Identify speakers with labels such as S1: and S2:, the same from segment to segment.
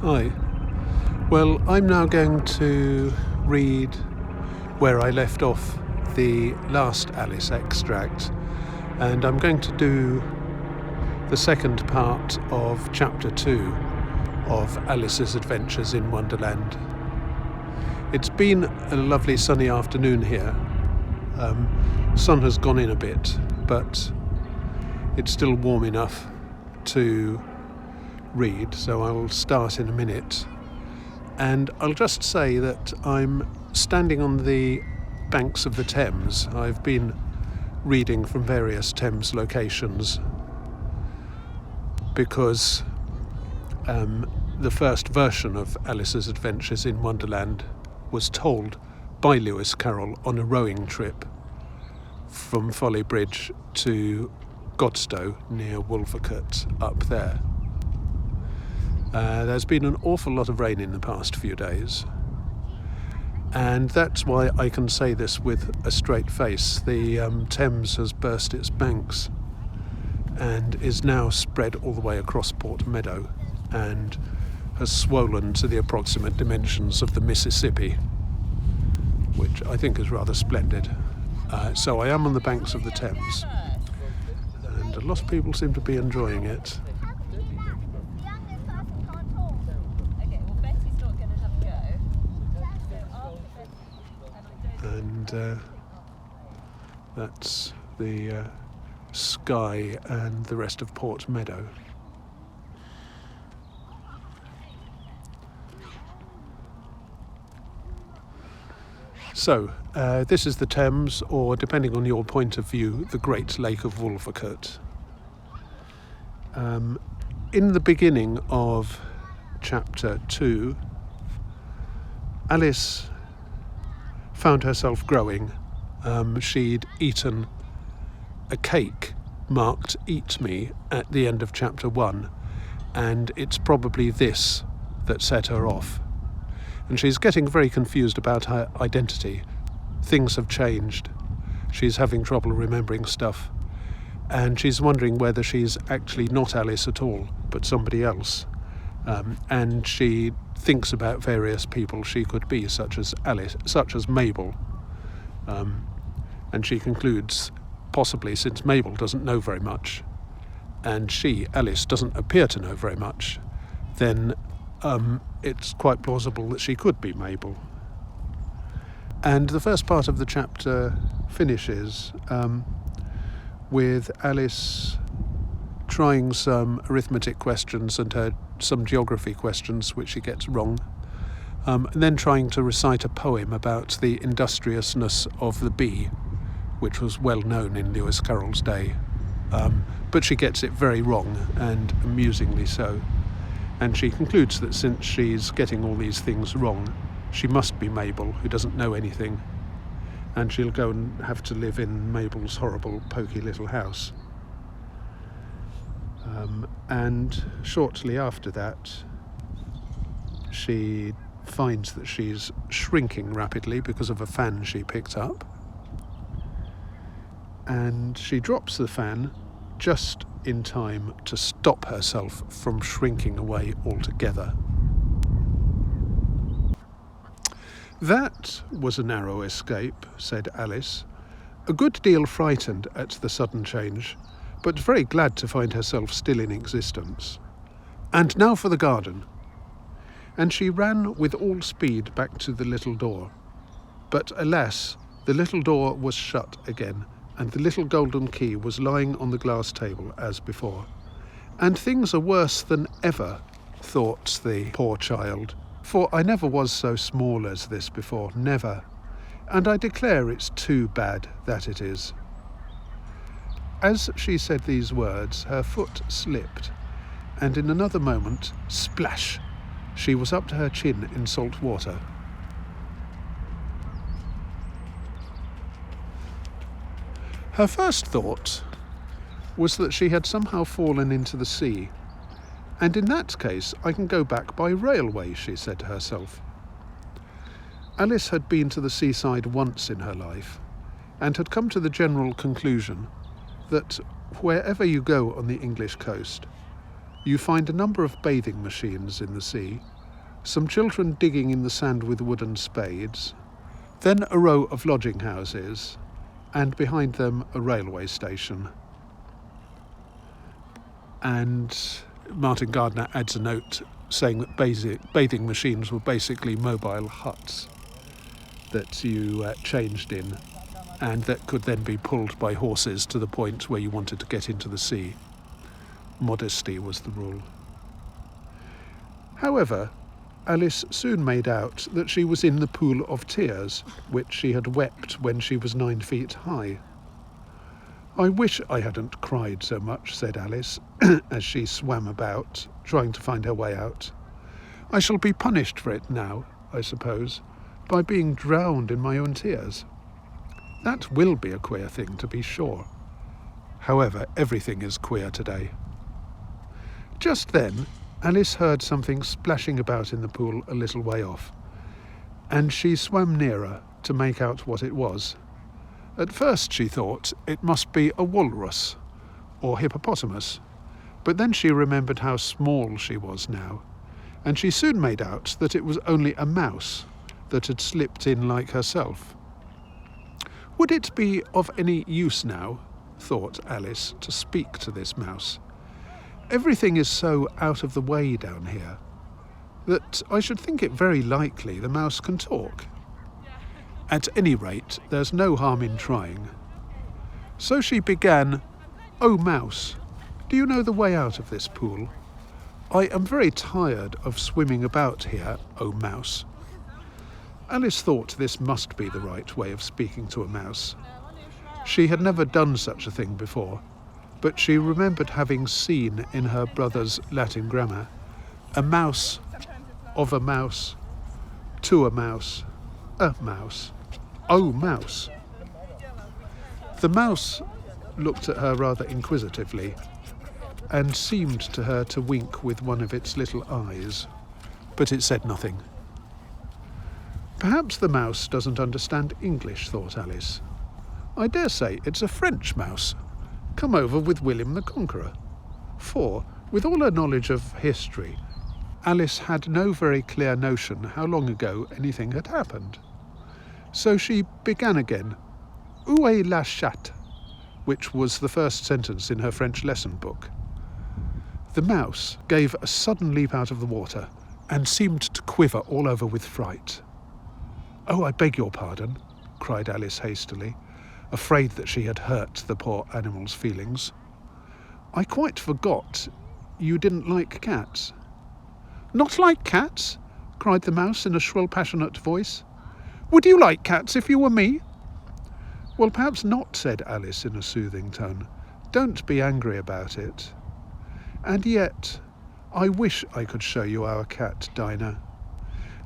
S1: Hi. Well, I'm now going to read where I left off the last Alice extract, and I'm going to do the second part of chapter 2 of Alice's Adventures in Wonderland. It's been a lovely sunny afternoon here. Sun has gone in a bit, but it's still warm enough to read, so I'll start in a minute. And I'll just say that I'm standing on the banks of the Thames. I've been reading from various Thames locations because the first version of Alice's Adventures in Wonderland was told by Lewis Carroll on a rowing trip from Folly Bridge to Godstow near Wolvercote up there. There's been an awful lot of rain in the past few days, and that's why I can say this with a straight face. The Thames has burst its banks and is now spread all the way across Port Meadow and has swollen to the approximate dimensions of the Mississippi, which I think is rather splendid. So I am on the banks of the Thames, and a lot of people seem to be enjoying it. And that's the sky and the rest of Port Meadow. So, this is the Thames, or depending on your point of view, the Great Lake of Wolvercote. In the beginning of chapter 2, Alice found herself growing. She'd eaten a cake marked "Eat Me" at the end of chapter 1, and it's probably this that set her off. And she's getting very confused about her identity. Things have changed. She's having trouble remembering stuff, and she's wondering whether she's actually not Alice at all, but somebody else. And she thinks about various people she could be, such as Alice, such as Mabel. And she concludes, possibly since Mabel doesn't know very much, and she, Alice, doesn't appear to know very much, then it's quite plausible that she could be Mabel. And the first part of the chapter finishes with Alice trying some arithmetic questions and some geography questions which she gets wrong, and then trying to recite a poem about the industriousness of the bee, which was well known in Lewis Carroll's day, but she gets it very wrong, and amusingly so. And she concludes that since she's getting all these things wrong, she must be Mabel, who doesn't know anything, and she'll go and have to live in Mabel's horrible, poky little house. And shortly after that, she finds that she's shrinking rapidly because of a fan she picked up, and she drops the fan just in time to stop herself from shrinking away altogether. "That was a narrow escape," said Alice, a good deal frightened at the sudden change, but very glad to find herself still in existence. "And now for the garden." And she ran with all speed back to the little door. But alas, the little door was shut again, and the little golden key was lying on the glass table as before. "And things are worse than ever," thought the poor child, "for I never was so small as this before, never. And I declare it's too bad, that it is." As she said these words, her foot slipped, and in another moment, splash, she was up to her chin in salt water. Her first thought was that she had somehow fallen into the sea, and in that case I can go back by railway, she said to herself. Alice had been to the seaside once in her life, and had come to the general conclusion that wherever you go on the English coast, you find a number of bathing machines in the sea, some children digging in the sand with wooden spades, then a row of lodging houses, and behind them a railway station. And Martin Gardner adds a note saying that bathing machines were basically mobile huts that you changed in, and that could then be pulled by horses to the point where you wanted to get into the sea. Modesty was the rule. However, Alice soon made out that she was in the pool of tears, which she had wept when she was 9 feet high. "I wish I hadn't cried so much," said Alice, as she swam about, trying to find her way out. "I shall be punished for it now, I suppose, by being drowned in my own tears. That will be a queer thing, to be sure. However, everything is queer today." Just then, Alice heard something splashing about in the pool a little way off, and she swam nearer to make out what it was. At first she thought it must be a walrus or hippopotamus, but then she remembered how small she was now, and she soon made out that it was only a mouse that had slipped in like herself. Would it be of any use now, thought Alice, to speak to this mouse? Everything is so out of the way down here that I should think it very likely the mouse can talk. At any rate, there's no harm in trying. So she began, "Oh, mouse, do you know the way out of this pool? I am very tired of swimming about here, oh mouse." Alice thought this must be the right way of speaking to a mouse. She had never done such a thing before, but she remembered having seen in her brother's Latin grammar, a mouse, of a mouse, to a mouse, oh mouse. The mouse looked at her rather inquisitively and seemed to her to wink with one of its little eyes, but it said nothing. Perhaps the mouse doesn't understand English, thought Alice. I dare say it's a French mouse, come over with William the Conqueror. For, with all her knowledge of history, Alice had no very clear notion how long ago anything had happened. So she began again, "Où est la chatte?" which was the first sentence in her French lesson book. The mouse gave a sudden leap out of the water and seemed to quiver all over with fright. "Oh, I beg your pardon," cried Alice hastily, afraid that she had hurt the poor animal's feelings. "I quite forgot you didn't like cats." "Not like cats?" cried the mouse in a shrill, passionate voice. "Would you like cats if you were me?" "Well, perhaps not," said Alice in a soothing tone. "Don't be angry about it. And yet, I wish I could show you our cat, Dinah.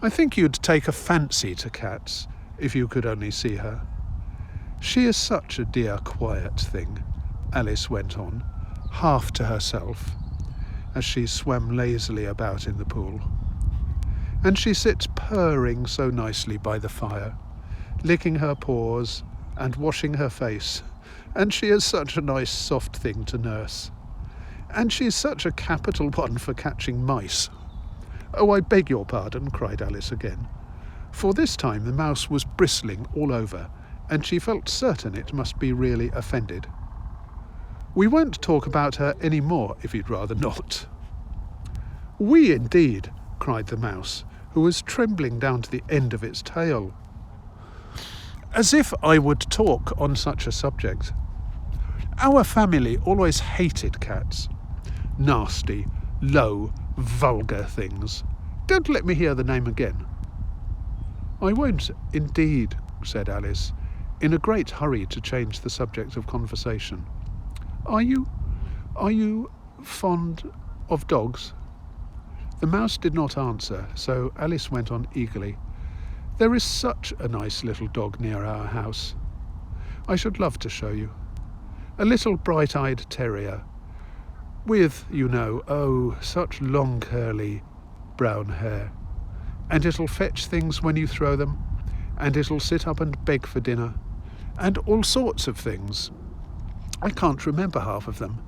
S1: I think you'd take a fancy to cats if you could only see her. She is such a dear, quiet thing," Alice went on, half to herself, as she swam lazily about in the pool. "And she sits purring so nicely by the fire, licking her paws and washing her face, and she is such a nice soft thing to nurse. And she's such a capital one for catching mice." "Oh, I beg your pardon," cried Alice again, for this time the mouse was bristling all over, and she felt certain it must be really offended. "We won't talk about her any more if you'd rather not." "We indeed," cried the mouse, who was trembling down to the end of its tail. "As if I would talk on such a subject. Our family always hated cats. Nasty, low, vulgar things. Don't let me hear the name again." "I won't indeed," said Alice, in a great hurry to change the subject of conversation. Are you fond of dogs?" The mouse did not answer, so Alice went on eagerly. "There is such a nice little dog near our house. I should love to show you. A little bright-eyed terrier, with, such long curly brown hair. And it'll fetch things when you throw them, and it'll sit up and beg for dinner, and all sorts of things. I can't remember half of them.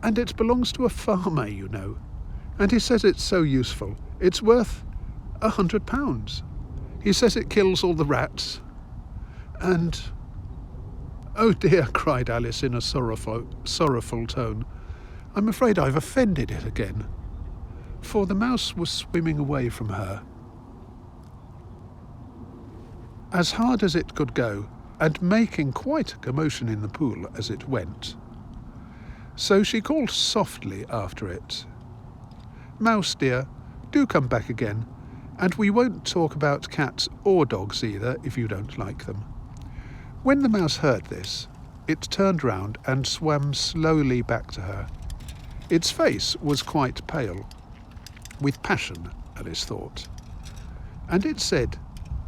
S1: And it belongs to a farmer, and he says it's so useful. It's worth £100. He says it kills all the rats. And, oh dear, cried Alice in a sorrowful tone, I'm afraid I've offended it again. For the mouse was swimming away from her, as hard as it could go, and making quite a commotion in the pool as it went. So she called softly after it, Mouse dear, do come back again, and we won't talk about cats or dogs either if you don't like them. When the mouse heard this, it turned round and swam slowly back to her. Its face was quite pale, with passion, Alice thought, and it said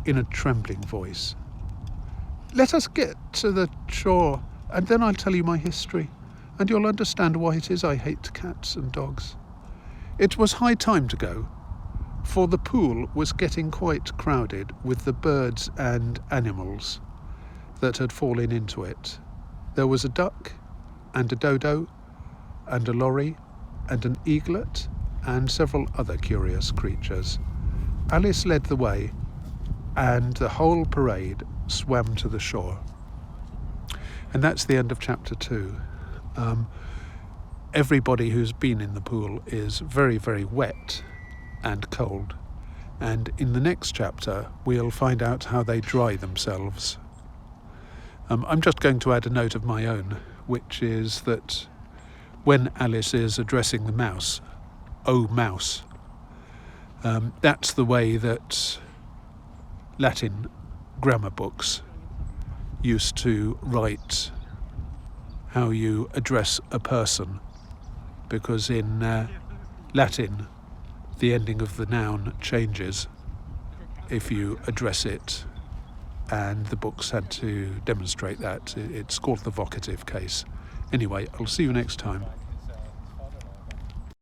S1: in a trembling voice, Let us get to the shore, and then I'll tell you my history, and you'll understand why it is I hate cats and dogs. It was high time to go, for the pool was getting quite crowded with the birds and animals that had fallen into it. There was a duck, and a dodo, and a lorry, and an eaglet, and several other curious creatures. Alice led the way, and the whole parade swam to the shore. And that's the end of chapter 2. Everybody who's been in the pool is very, very wet and cold. And in the next chapter, we'll find out how they dry themselves. I'm just going to add a note of my own, which is that when Alice is addressing the mouse, "Oh, mouse," that's the way that Latin grammar books used to write how you address a person, because in Latin the ending of the noun changes if you address it, and the books had to demonstrate that. It's called the vocative case. Anyway, I'll see you next time.